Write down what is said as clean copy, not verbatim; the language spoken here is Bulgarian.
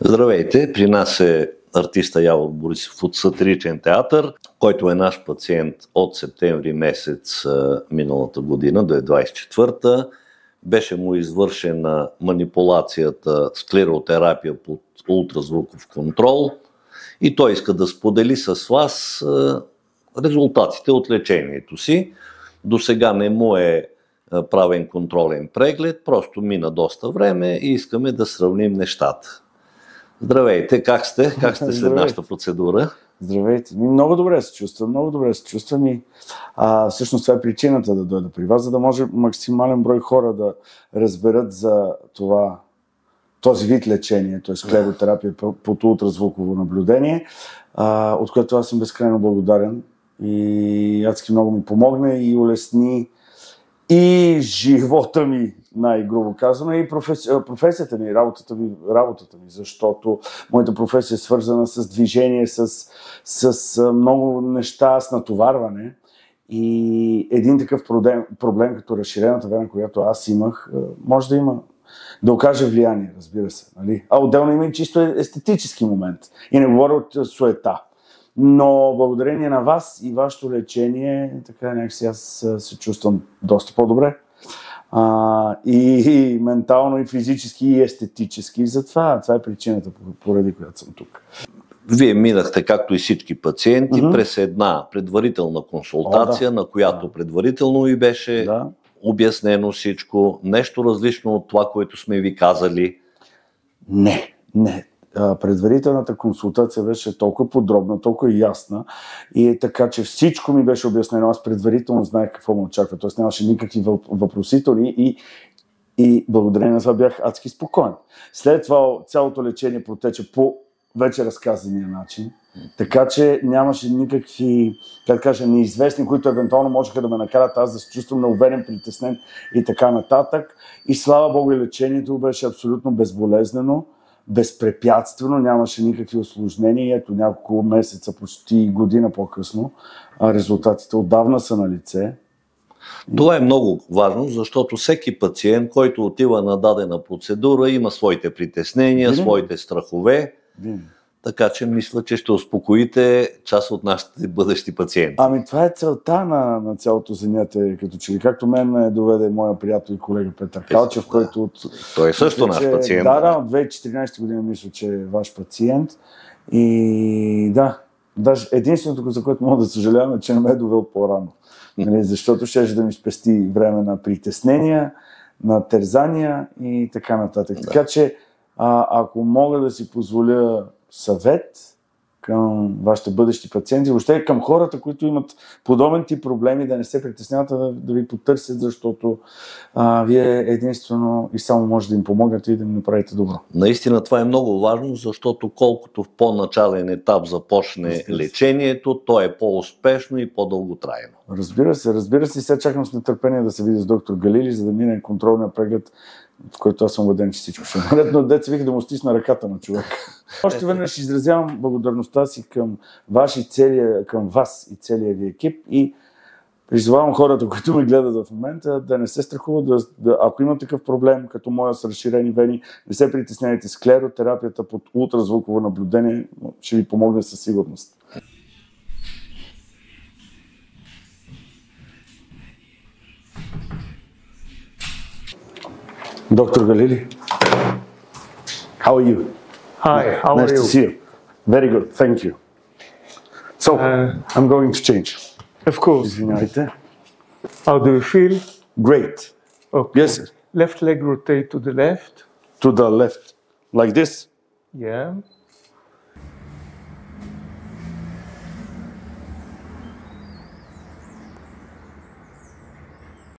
Здравейте, при нас е артиста Явор Борисов от Сатиричен театър, който е наш пациент от септември месец миналата година, до 24-та. Беше му извършена манипулацията склеротерапия под ултразвуков контрол и той иска да сподели с вас резултатите от лечението си. До сега не му е правен контролен преглед, просто мина доста време и искаме да сравним нещата. Здравейте, как сте? Как сте след нашата процедура? Здравейте. Много добре се чувствам и всъщност това е причината да дойда при вас, за да може максимален брой хора да разберат за този вид лечение, т.е. склеротерапия под ултразвуково наблюдение, от което аз съм безкрайно благодарен и адски много ми помогна и улесни и живота ми, най-грубо казано, и професията ми, работата ми, защото моята професия е свързана с движение, с много неща, с натоварване. И един такъв проблем като разширената вена, която аз имах, може да окаже влияние, разбира се. Нали? А отделно има и чисто естетически момент. И не говоря от суета. Но благодарение на вас и вашето лечение, така някакси аз се чувствам доста по-добре. И ментално, и физически, и естетически. Затова това е причината, поради която съм тук. Вие минахте, както и всички пациенти, през една предварителна консултация, на която предварително ви беше обяснено всичко. Нещо различно от това, което сме ви казали? Не. Предварителната консултация беше толкова подробна, толкова ясна и е така, че всичко ми беше обяснено. Аз предварително знаех какво ме очаква, т.е. нямаше никакви въпросителни и благодарение на това бях адски спокоен. След това цялото лечение протече по вече разказания начин, така че нямаше никакви, неизвестни, които евентуално можеха да ме накарат аз да се чувствам неуверен, притеснен и така нататък. И слава Богу, лечението беше абсолютно безболезнено, безпрепятствено, нямаше никакви усложнения и ето няколко месеца, почти година по-късно, резултатите отдавна са на лице. Това е много важно, защото всеки пациент, който отива на дадена процедура, има своите притеснения, своите страхове. Така че мисля, че ще успокоите част от нашите бъдещи пациенти. Това е целта на цялото занятие, като че ли както мен ме доведе моя приятел и колега Петър Калчев, който той е също наш пациент. От 2014 година мисля, че е ваш пациент. И даже единственото, за което мога да съжалявам, е, че не ме е довел по-рано. Защото щеше да ми спести време на притеснения, на тързания и така нататък. Така че, ако мога да си позволя съвет към вашите бъдещи пациенти, въобще към хората, които имат подобен тип проблеми, да не се притесняват, да ви потърсят, защото вие единствено и само може да им помогнете и да им направите добро. Наистина това е много важно, защото колкото в по-начален етап започне лечението, то е по-успешно и по-дълготрайно. Разбира се. Сега чакам с нетърпение да се видя с доктор Галили, за да мине контролния преглед, в който аз съм убеден, че всичко ще е наред, но деца вика да му стисна ръката на човек. Още веднъж изразявам благодарността си към вас и целия ви екип и призовавам хората, които ме гледат в момента, да не се страхуват, ако има такъв проблем, като моя с разширени вени, не се притеснявайте, склеротерапията под ултразвуково наблюдение ще ви помогне със сигурност. Dr. Galili, how are you? Hi, how are you? Nice to see you. Very good, thank you. So, I'm going to change. Of course. Извинявайте. How do you feel? Great. Okay. Yes, sir. Left leg rotate to the left. To the left. Like this? Yeah.